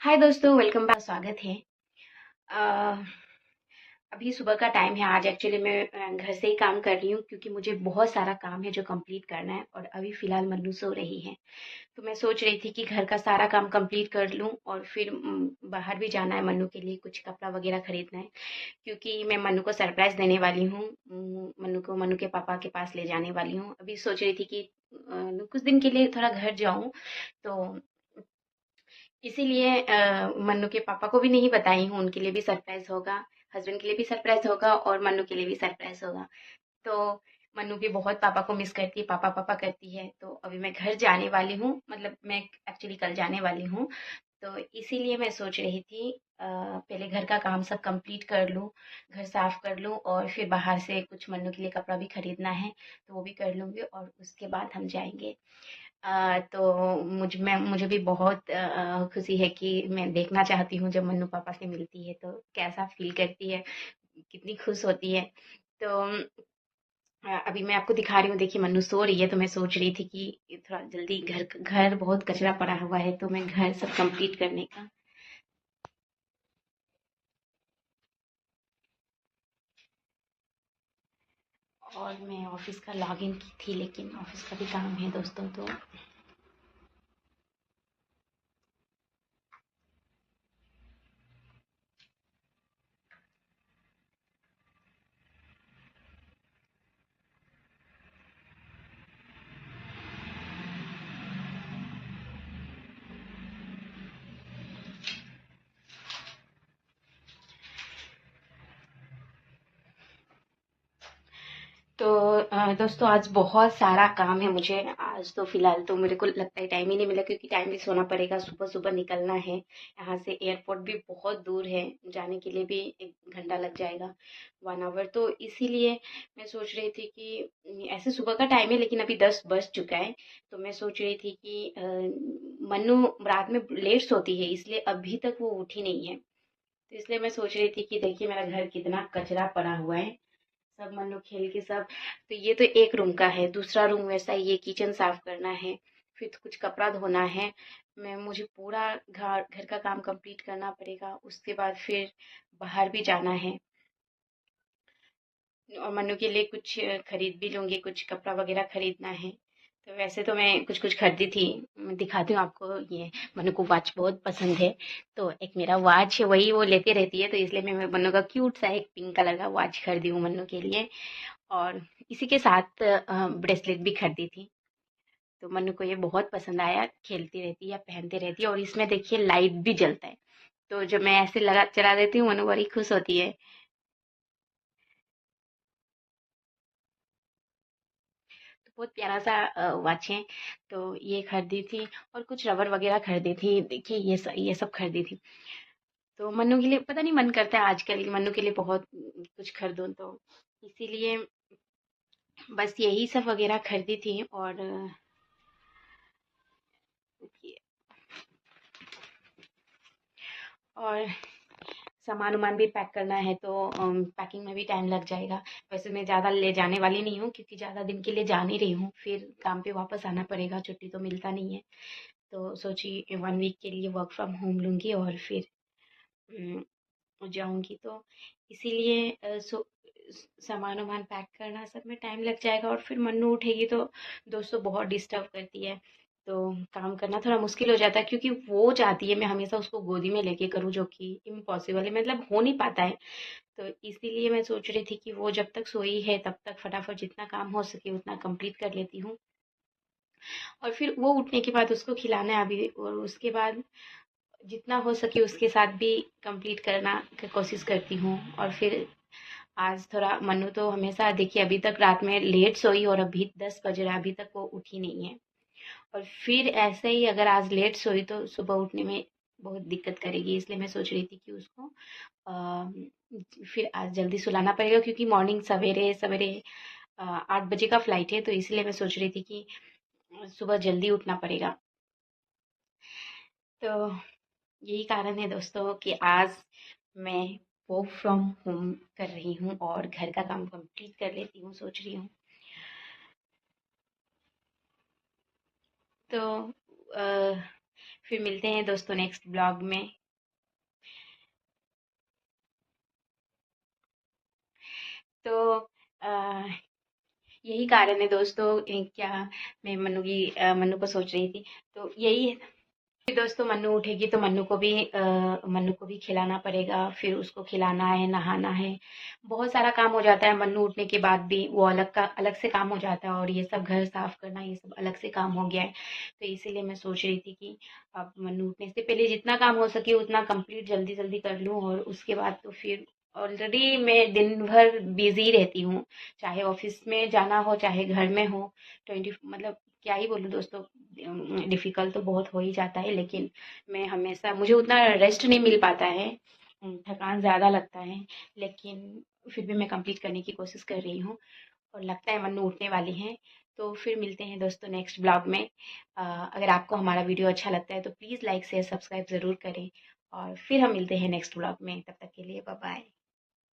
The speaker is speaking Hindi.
हाय दोस्तों, वेलकम बैक। स्वागत है। अ, अभी सुबह का टाइम है। आज एक्चुअली मैं घर से ही काम कर रही हूँ क्योंकि मुझे बहुत सारा काम है जो कंप्लीट करना है और अभी फ़िलहाल मन्नू सो रही है। तो मैं सोच रही थी कि घर का सारा काम कंप्लीट कर लूँ और फिर बाहर भी जाना है। मन्नू के लिए कुछ कपड़ा वगैरह खरीदना है क्योंकि मैं मन्नू को सरप्राइज़ देने वाली हूँ। मन्नू को मन्नू के पापा के पास ले जाने वाली हूँ। अभी सोच रही थी कि कुछ दिन के लिए थोड़ा घर जाऊँ, तो इसीलिए मन्नू के पापा को भी नहीं बताई हूँ। उनके लिए भी सरप्राइज़ होगा, हस्बैंड के लिए भी सरप्राइज़ होगा और मन्नू के लिए भी सरप्राइज़ होगा। तो मन्नू भी बहुत पापा को मिस करती है, पापा पापा करती है। तो अभी मैं घर जाने वाली हूँ, मतलब मैं एक्चुअली कल जाने वाली हूँ। तो इसीलिए मैं सोच रही थी पहले घर का काम सब कंप्लीट कर लूँ, घर साफ कर लूँ और फिर बाहर से कुछ मन्नू के लिए कपड़ा भी खरीदना है, तो वो भी कर लूँगी और उसके बाद हम जाएँगे। तो मुझे भी बहुत खुशी है कि मैं देखना चाहती हूँ जब मन्नू पापा से मिलती है तो कैसा फ़ील करती है, कितनी खुश होती है। तो अभी मैं आपको दिखा रही हूँ। देखिए मन्नू सो रही है, तो मैं सोच रही थी कि थोड़ा जल्दी घर घर बहुत कचरा पड़ा हुआ है, तो मैं घर सब कंप्लीट करने का। और मैं ऑफ़िस का लॉगिन की थी, लेकिन ऑफ़िस का भी काम है दोस्तों। तो तो दोस्तों आज बहुत सारा काम है मुझे। आज तो फिलहाल तो मेरे को लगता है टाइम ही नहीं मिला क्योंकि टाइम भी सोना पड़ेगा। सुबह सुबह निकलना है। यहाँ से एयरपोर्ट भी बहुत दूर है, जाने के लिए भी 1 घंटा लग जाएगा, 1 आवर। तो इसीलिए मैं सोच रही थी कि ऐसे सुबह का टाइम है लेकिन अभी 10 बज चुका है। तो मैं सोच रही थी कि मन्नू रात में लेट सोती है, इसलिए अभी तक वो उठी नहीं है। तो इसलिए मैं सोच रही थी कि देखिए मेरा घर कितना कचरा पड़ा हुआ है, सब मन्नू खेल के सब। तो ये तो एक रूम का है। दूसरा रूम वैसा ही, ये किचन साफ करना है, फिर कुछ कपड़ा धोना है। मैं मुझे पूरा घर घर का काम कंप्लीट करना पड़ेगा। उसके बाद फिर बाहर भी जाना है और मन्नू के लिए कुछ खरीद भी लूँगी, कुछ कपड़ा वगैरह खरीदना है। तो वैसे तो मैं कुछ कुछ खरीदी थी। मैं दिखाती हूँ आपको। ये मन्नू को वॉच बहुत पसंद है, तो एक मेरा वॉच है, वही वो लेती रहती है। तो इसलिए मैं मन्नू का क्यूट सा एक पिंक कलर का वॉच खरीदी हूँ मन्नू के लिए। और इसी के साथ ब्रेसलेट भी खरीदी थी। तो मन्नू को ये बहुत पसंद आया, खेलती रहती है, पहनते रहती है। और इसमें देखिए लाइट भी जलता है, तो जब मैं ऐसे लगा चला देती हूँ मन्नू बड़ी खुश होती है। तो बहुत प्यारा सा वॉच है। तो ये खरीदी थी और कुछ रबर वगैरह खरीदी थी। देखिए ये सब खरीदी थी। तो मन्नू के लिए पता नहीं मन करता है आजकल मन्नू के लिए बहुत कुछ खरीदूं, तो इसीलिए बस यही सब वगैरह खरीदी थी। और और सामान वामान भी पैक करना है, तो पैकिंग में भी टाइम लग जाएगा। वैसे मैं ज़्यादा ले जाने वाली नहीं हूँ क्योंकि ज़्यादा दिन के लिए जा नहीं रही हूँ, फिर काम पे वापस आना पड़ेगा, छुट्टी तो मिलता नहीं है। तो सोची 1 वीक के लिए वर्क फ्रॉम होम लूँगी और फिर जाऊँगी। तो इसीलिए सामान वामान पैक करना सब में टाइम लग जाएगा। और फिर मन्नू उठेगी तो दोस्तों बहुत डिस्टर्ब करती है, तो काम करना थोड़ा मुश्किल हो जाता है क्योंकि वो चाहती है मैं हमेशा उसको गोदी में लेके करूँ, जो कि इम्पॉसिबल है, मतलब हो नहीं पाता है। तो इसीलिए मैं सोच रही थी कि वो जब तक सोई है तब तक फटाफट जितना काम हो सके उतना कंप्लीट कर लेती हूँ और फिर वो उठने के बाद उसको खिलाना है अभी। और उसके बाद जितना हो सके उसके साथ भी कंप्लीट करना की कोशिश करती हूँ। और फिर आज थोड़ा मन्नू तो हमेशा देखिए अभी तक रात में लेट सोई और अभी 10 बज रहा है, अभी तक वो उठी नहीं है। और फिर ऐसे ही अगर आज लेट सोई तो सुबह उठने में बहुत दिक्कत करेगी, इसलिए मैं सोच रही थी कि उसको फिर आज जल्दी सुलाना पड़ेगा क्योंकि मॉर्निंग सवेरे सवेरे 8 बजे का फ्लाइट है। तो इसलिए मैं सोच रही थी कि सुबह जल्दी उठना पड़ेगा। तो यही कारण है दोस्तों कि आज मैं वर्क फ्रॉम होम कर रही हूँ और घर का काम कंप्लीट कर लेती हूँ, सोच रही हूँ। तो फिर मिलते हैं दोस्तों नेक्स्ट ब्लॉग में। तो यही कारण है दोस्तों, क्या मैं मन्नू को सोच रही थी, तो यही है। फिर दोस्तों मन्नू उठेगी तो मन्नू को भी खिलाना पड़ेगा, फिर उसको खिलाना है, नहाना है, बहुत सारा काम हो जाता है। मन्नू उठने के बाद भी वो अलग से काम हो जाता है, और ये सब घर साफ करना, ये सब अलग से काम हो गया है। तो इसीलिए मैं सोच रही थी कि अब मन्नू उठने से पहले जितना काम हो सके उतना कंप्लीट जल्दी जल्दी कर लूँ, और उसके बाद तो फिर ऑलरेडी मैं दिन भर बिजी रहती हूँ, चाहे ऑफिस में जाना हो चाहे घर में हो। 20 मतलब क्या ही बोलूँ दोस्तों, डिफ़िकल्ट तो बहुत हो ही जाता है, लेकिन मैं हमेशा मुझे उतना रेस्ट नहीं मिल पाता है, थकान ज़्यादा लगता है, लेकिन फिर भी मैं कंप्लीट करने की कोशिश कर रही हूँ, और लगता है मन्नू उठने वाली हैं। तो फिर मिलते हैं दोस्तों नेक्स्ट ब्लॉग में। अगर आपको हमारा वीडियो अच्छा लगता है तो प्लीज़ लाइक शेयर सब्सक्राइब ज़रूर करें, और फिर हम मिलते हैं नेक्स्ट ब्लॉग में। तब तक के लिए बाय बाय।